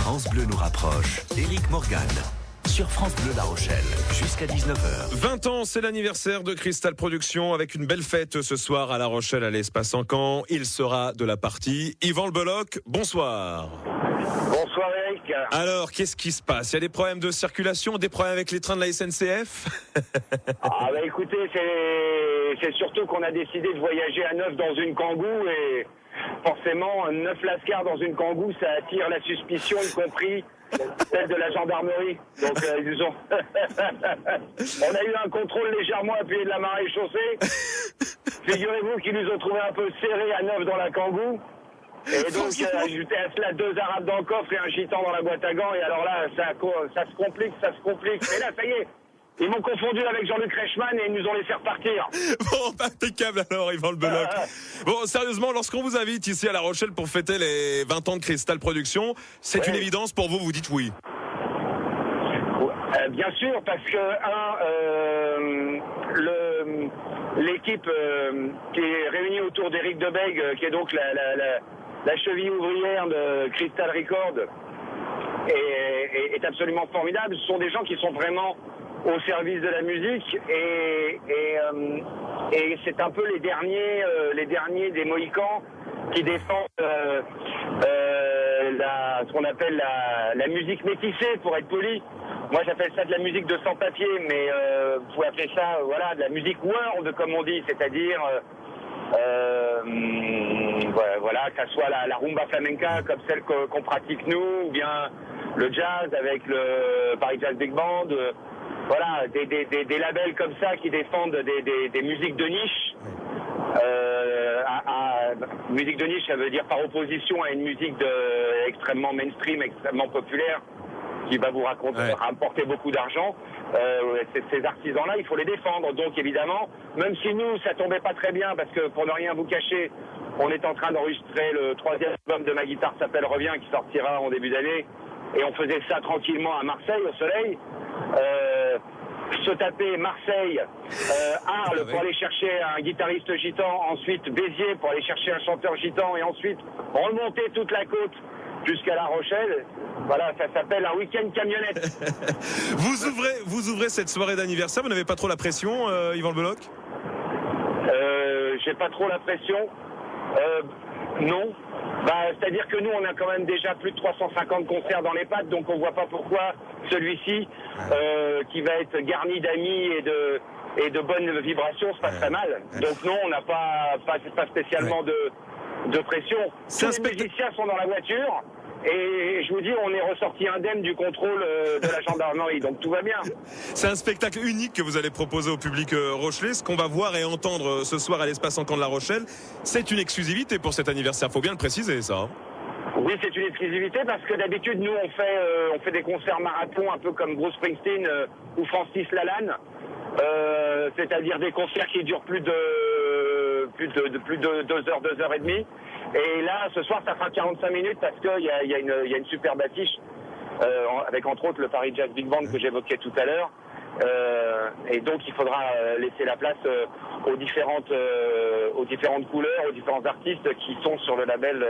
France Bleu nous rapproche. Éric Morgan. Sur France Bleu La Rochelle, jusqu'à 19h. 20 ans, c'est l'anniversaire de Cristal Productions avec une belle fête ce soir à La Rochelle à l'Espace Encan. Il sera de la partie. Yvan Le Bolloc, bonsoir. Bonsoir Eric. Alors, qu'est-ce qui se passe? Il y a des problèmes de circulation, des problèmes avec les trains de la SNCF? Ah bah écoutez, c'est surtout qu'on a décidé de voyager à 9 dans une Kangoo et forcément 9 lascars dans une Kangoo, ça attire la suspicion, y compris celle de la gendarmerie. Donc ils ont on a eu un contrôle légèrement appuyé de la marée chaussée. Figurez-vous qu'ils nous ont trouvé un peu serrés à 9 dans la Kangoo. Et donc, ajouté à cela 2 Arabes dans le coffre et un gitan dans la boîte à gants. Et alors là, ça se complique. Mais là, ça y est, ils m'ont confondu avec Jean-Luc Reichmann et ils nous ont laissé repartir. Bon, impeccable alors, Yvan Le Bolloc. Bon, sérieusement, lorsqu'on vous invite ici à La Rochelle pour fêter les 20 ans de Cristal Productions, c'est une évidence pour vous, vous dites oui? Bien sûr, parce que, l'équipe qui est réunie autour d'Éric Debègue, qui est donc la cheville ouvrière de Cristal Records, est absolument formidable. Ce sont des gens qui sont vraiment au service de la musique et c'est un peu les derniers des Mohicans qui défendent ce qu'on appelle la musique métissée, pour être poli. Moi j'appelle ça de la musique de sans-papier, mais vous pouvez appeler ça de la musique world comme on dit, c'est-à-dire que ça soit la rumba flamenca comme celle qu'on pratique nous, ou bien le jazz avec le Paris Jazz Big Band, des labels comme ça qui défendent des musiques de niche. Musique de niche, ça veut dire par opposition à une musique extrêmement mainstream, extrêmement populaire, qui va vous rapporter beaucoup d'argent. Ces artisans-là, il faut les défendre. Donc évidemment, même si nous, ça tombait pas très bien, parce que pour ne rien vous cacher, on est en train d'enregistrer le 3e album de Ma Guitare s'appelle Revient, qui sortira en début d'année, et on faisait ça tranquillement à Marseille, au soleil. Se taper Marseille, Arles pour aller chercher un guitariste gitan, ensuite Béziers pour aller chercher un chanteur gitan, et ensuite remonter toute la côte jusqu'à La Rochelle. Voilà, ça s'appelle un week-end camionnette. Vous ouvrez cette soirée d'anniversaire, vous n'avez pas trop la pression, Yvan Le Bolloc? J'ai pas trop la pression. Non. C'est-à-dire que nous, on a quand même déjà plus de 350 concerts dans les pattes, donc on voit pas pourquoi celui-ci, qui va être garni d'amis et de bonnes vibrations, se passerait mal. Donc non, on n'a pas spécialement de pression. Tous les musiciens sont dans la voiture. Et je vous dis, on est ressorti indemne du contrôle de la gendarmerie, donc tout va bien. C'est un spectacle unique que vous allez proposer au public rochelais. Ce qu'on va voir et entendre ce soir à l'Espace Encan de La Rochelle, c'est une exclusivité pour cet anniversaire. Faut bien le préciser, ça. Oui, c'est une exclusivité parce que d'habitude, nous, on fait des concerts marathon, un peu comme Bruce Springsteen ou Francis Lalanne. C'est-à-dire des concerts qui durent plus de 2 heures, 2 heures et demie. Et là, ce soir, ça fera 45 minutes parce qu'il y a une superbe affiche avec entre autres le Paris Jazz Big Band que j'évoquais tout à l'heure. Et donc, il faudra laisser la place aux différentes couleurs, aux différents artistes qui sont sur le label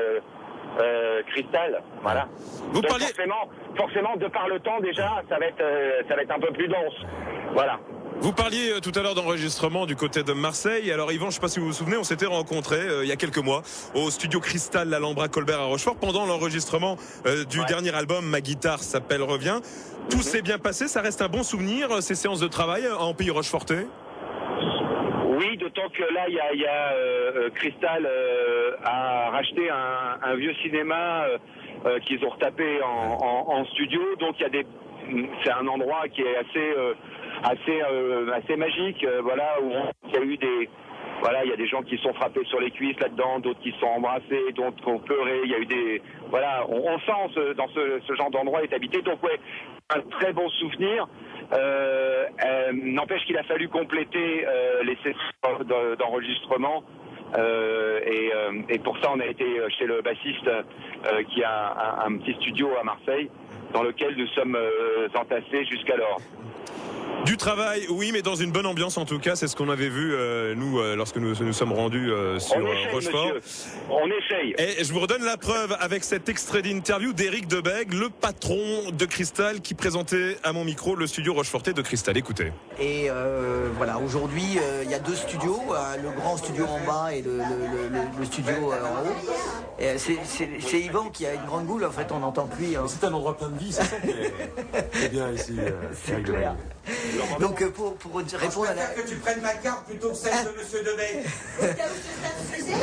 Cristal. Voilà. Vous donc, parliez... forcément, de par le temps déjà, ça va être un peu plus dense. Voilà. Vous parliez tout à l'heure d'enregistrement du côté de Marseille. Alors Yvan, je ne sais pas si vous vous souvenez, on s'était rencontrés il y a quelques mois au studio Cristal l'Alhambra Colbert à Rochefort pendant l'enregistrement du dernier album Ma Guitare s'appelle Revient. Tout s'est bien passé, ça reste un bon souvenir, ces séances de travail en pays rochefortais? Oui, d'autant que là, il y a Cristal a racheté un vieux cinéma qu'ils ont retapé en studio. Donc c'est un endroit qui est assez magique, où il y a eu il y a des gens qui sont frappés sur les cuisses là-dedans, d'autres qui sont embrassés, d'autres qui ont pleuré. Il y a eu on sent dans ce genre d'endroit est habité. Donc un très bon souvenir. N'empêche qu'il a fallu compléter les sessions d'enregistrement. Et pour ça, on a été chez le bassiste qui a un petit studio à Marseille, dans lequel nous sommes entassés jusqu'alors. Du travail, oui, mais dans une bonne ambiance en tout cas. C'est ce qu'on avait vu, nous, lorsque nous sommes rendus sur Rochefort. Monsieur. On essaye. Et je vous redonne la preuve avec cet extrait d'interview d'Éric Debègue, le patron de Cristal, qui présentait à mon micro le studio rochefortais de Cristal. Écoutez. Et voilà, aujourd'hui, il y a 2 studios, le grand studio en bas et le studio en haut. Et c'est Yvan qui a une grande boule, en fait, on n'entend plus. Hein. C'est un endroit plein de vie, c'est ça qui est bien ici. C'est clair. Donc pour répondre à la... que tu prennes ma carte plutôt que celle de Monsieur Debègue.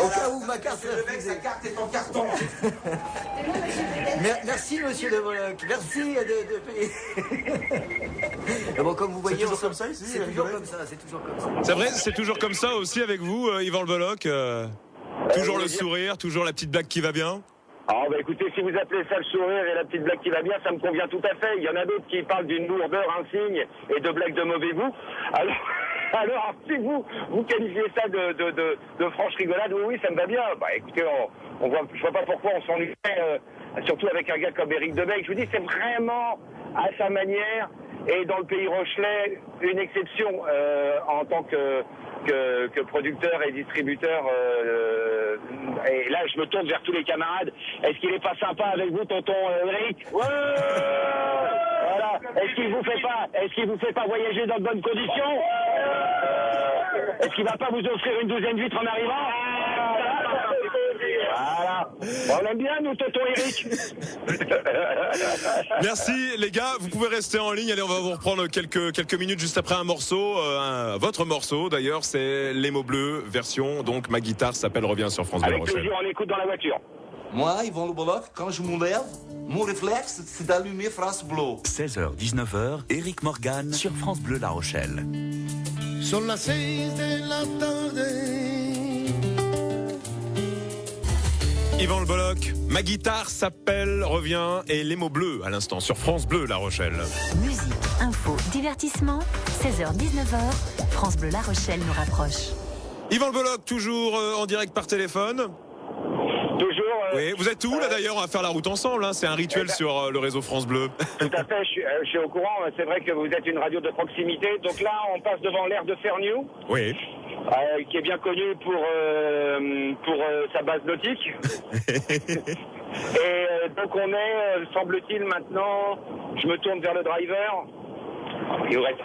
Au cas où ma carte Monsieur Debègue, sa carte est en carton. Merci Monsieur Deboloc, merci de payer. Bon, comme vous voyez, c'est toujours comme ça ici. C'est toujours comme ça, c'est toujours comme ça. C'est vrai, c'est toujours comme ça aussi avec vous, Yvan Le Bolloc. Toujours le sourire, toujours la petite blague qui va bien. Ah bah écoutez, si vous appelez ça le sourire et la petite blague qui va bien, ça me convient tout à fait. Il y en a d'autres qui parlent d'une lourdeur insigne et de blagues de mauvais goût. Alors si vous qualifiez ça de franche rigolade, oui, ça me va bien. Bah écoutez, je vois pas pourquoi on s'ennuierait, surtout avec un gars comme Éric Debègue. Je vous dis, c'est vraiment à sa manière et dans le pays rochelais une exception en tant que producteur et distributeur. Et là, je me tourne vers tous les camarades. Est-ce qu'il est pas sympa avec vous, tonton Eric? Ouais. Voilà. Est-ce qu'il vous fait pas voyager dans de bonnes conditions? Est-ce qu'il va pas vous offrir une 12e vitre en arrivant? Voilà. On aime bien, nous, tonton Eric. Merci les gars, vous pouvez rester en ligne. Allez, on va vous reprendre quelques minutes juste après un morceau, votre morceau d'ailleurs, c'est Les mots bleus version. Donc ma guitare s'appelle Revient sur France Bleu La Avec Rochelle. toujours, on écoute dans la voiture. Moi, Yvan Le Bolloc, quand je me lève, mon réflexe, c'est d'allumer France Bleu. 16h, 19h, Éric Morgan sur France Bleu La Rochelle. Son las 6 de la tarde. Yvan Le Bolloc, ma guitare s'appelle Revient et Les mots bleus à l'instant sur France Bleu La Rochelle. Musique, info, divertissement, 16h-19h, France Bleu La Rochelle nous rapproche. Yvan Le Bolloc, toujours en direct par téléphone. Toujours. Oui, vous êtes où là d'ailleurs à faire la route ensemble, hein. C'est un rituel sur le réseau France Bleu. Tout à fait, je suis au courant. C'est vrai que vous êtes une radio de proximité. Donc là, on passe devant l'aire de Ferniou. Oui. Qui est bien connu pour sa base nautique. Et donc on est, semble-t-il maintenant, je me tourne vers le driver, il vous reste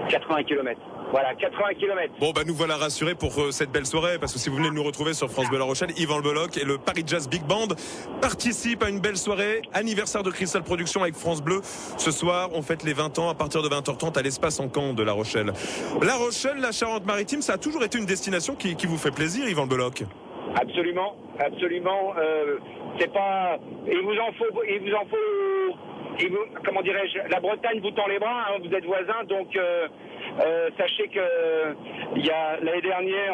80 km. Voilà, 80 km. Bon, bah nous voilà rassurés pour cette belle soirée, parce que si vous venez de nous retrouver sur France Bleu La Rochelle, Yvan Le Bolloc et le Paris Jazz Big Band participent à une belle soirée, anniversaire de Cristal Productions avec France Bleu. Ce soir, on fête les 20 ans à partir de 20h30 à l'espace en camp de La Rochelle. La Rochelle, la Charente-Maritime, ça a toujours été une destination qui vous fait plaisir, Yvan Le Bolloc? Absolument, absolument. C'est pas, comment dirais-je, la Bretagne vous tend les bras, hein, vous êtes voisins, donc sachez que l'année dernière,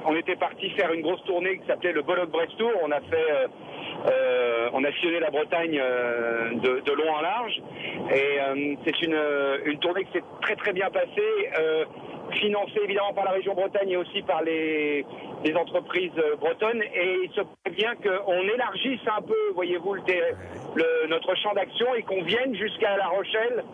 on était parti faire une grosse tournée qui s'appelait le Bolloc-Brest Tour. On a sillonné la Bretagne de long en large, et c'est une tournée qui s'est très très bien passée, financée évidemment par la région Bretagne et aussi par les entreprises bretonnes, et il se peut bien qu'on élargisse un peu, voyez-vous, notre champ d'action et qu'on vienne jusqu'à La Rochelle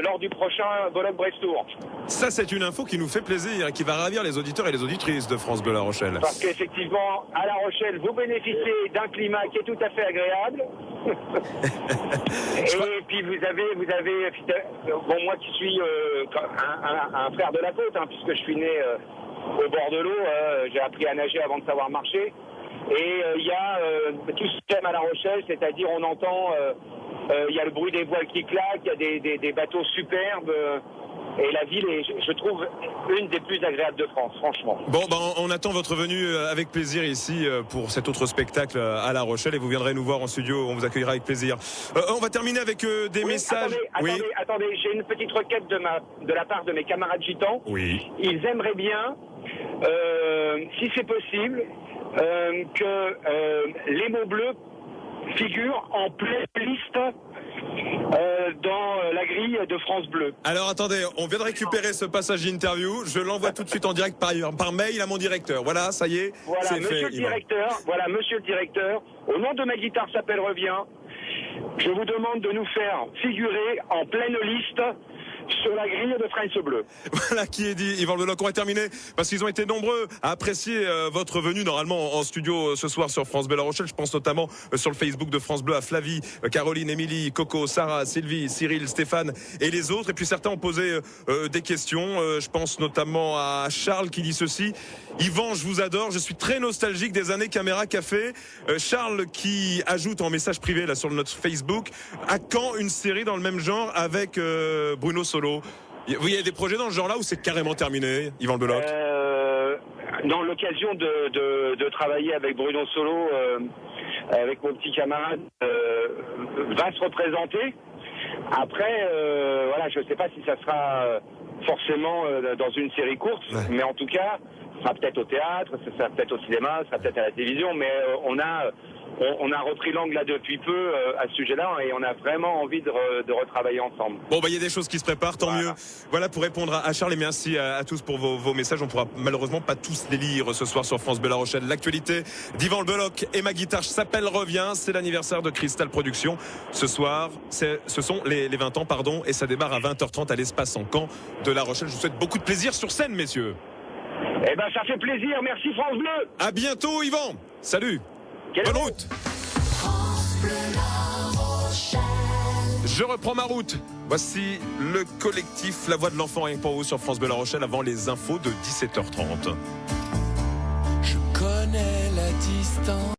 lors du prochain Bolloc-Brest Tour. Ça, c'est une info qui nous fait plaisir et qui va ravir les auditeurs et les auditrices de France Bleu La Rochelle. Parce qu'effectivement, à La Rochelle, vous bénéficiez d'un climat qui est tout à fait agréable. Et puis vous avez, bon, moi qui suis un frère de la côte, hein, puisque je suis né au bord de l'eau, j'ai appris à nager avant de savoir marcher. Et il y a tout ce thème à La Rochelle, c'est-à-dire on entend, il y a le bruit des voiles qui claquent, il y a des bateaux superbes. Et la ville est, je trouve, une des plus agréables de France, franchement. Bon, ben, on attend votre venue avec plaisir ici pour cet autre spectacle à La Rochelle, et vous viendrez nous voir en studio, on vous accueillera avec plaisir. On va terminer avec des messages. Attendez, j'ai une petite requête de la part de mes camarades gitans. Oui. Ils aimeraient bien, si c'est possible, que les mots bleus figurent en playlist dans la grille de France Bleu. Alors attendez, on vient de récupérer ce passage d'interview, je l'envoie tout de suite en direct par mail à mon directeur. Voilà, ça y est, voilà, c'est fait. Monsieur le directeur, au nom de ma guitare s'appelle Revient, je vous demande de nous faire figurer en pleine liste sur la grille de France Bleu. Voilà qui est dit. Yvan Leloc, on va terminer parce qu'ils ont été nombreux à apprécier votre venue normalement en studio ce soir sur France Bleu La Rochelle. Je pense notamment sur le Facebook de France Bleu à Flavie, Caroline, Émilie, Coco, Sarah, Sylvie, Cyril, Stéphane et les autres. Et puis certains ont posé des questions. Je pense notamment à Charles qui dit ceci. Yvan, je vous adore. Je suis très nostalgique des années Caméra Café. Charles qui ajoute en message privé là sur notre Facebook. À quand une série dans le même genre avec Bruno Solo? Il y a des projets dans ce genre-là où c'est carrément terminé, Yvan Leloc? Dans l'occasion de travailler avec Bruno Solo, avec mon petit camarade, va se représenter. Après, voilà, je ne sais pas si ça sera forcément dans une série courte, mais en tout cas, ça sera peut-être au théâtre, ça sera peut-être au cinéma, ça sera peut-être à la télévision, mais on a repris l'angle là depuis peu à ce sujet-là et on a vraiment envie de retravailler ensemble. Bon, il y a des choses qui se préparent, tant mieux. Voilà pour répondre à Charles et merci à tous pour vos messages. On pourra malheureusement pas tous les lire ce soir sur France Bleu La Rochelle. L'actualité d'Yvan Leloc et ma guitare s'appelle Revient. C'est l'anniversaire de Cristal Productions. Ce soir, ce sont les 20 ans, et ça démarre à 20h30 à l'espace en camp de La Rochelle. Je vous souhaite beaucoup de plaisir sur scène, messieurs. Eh ben, ça fait plaisir. Merci France Bleu. À bientôt, Yvan. Salut. Bonne route. Je reprends ma route. Voici le collectif La Voix de l'Enfant rien que pour vous sur France Bleu La Rochelle avant les infos de 17h30. Je connais la distance.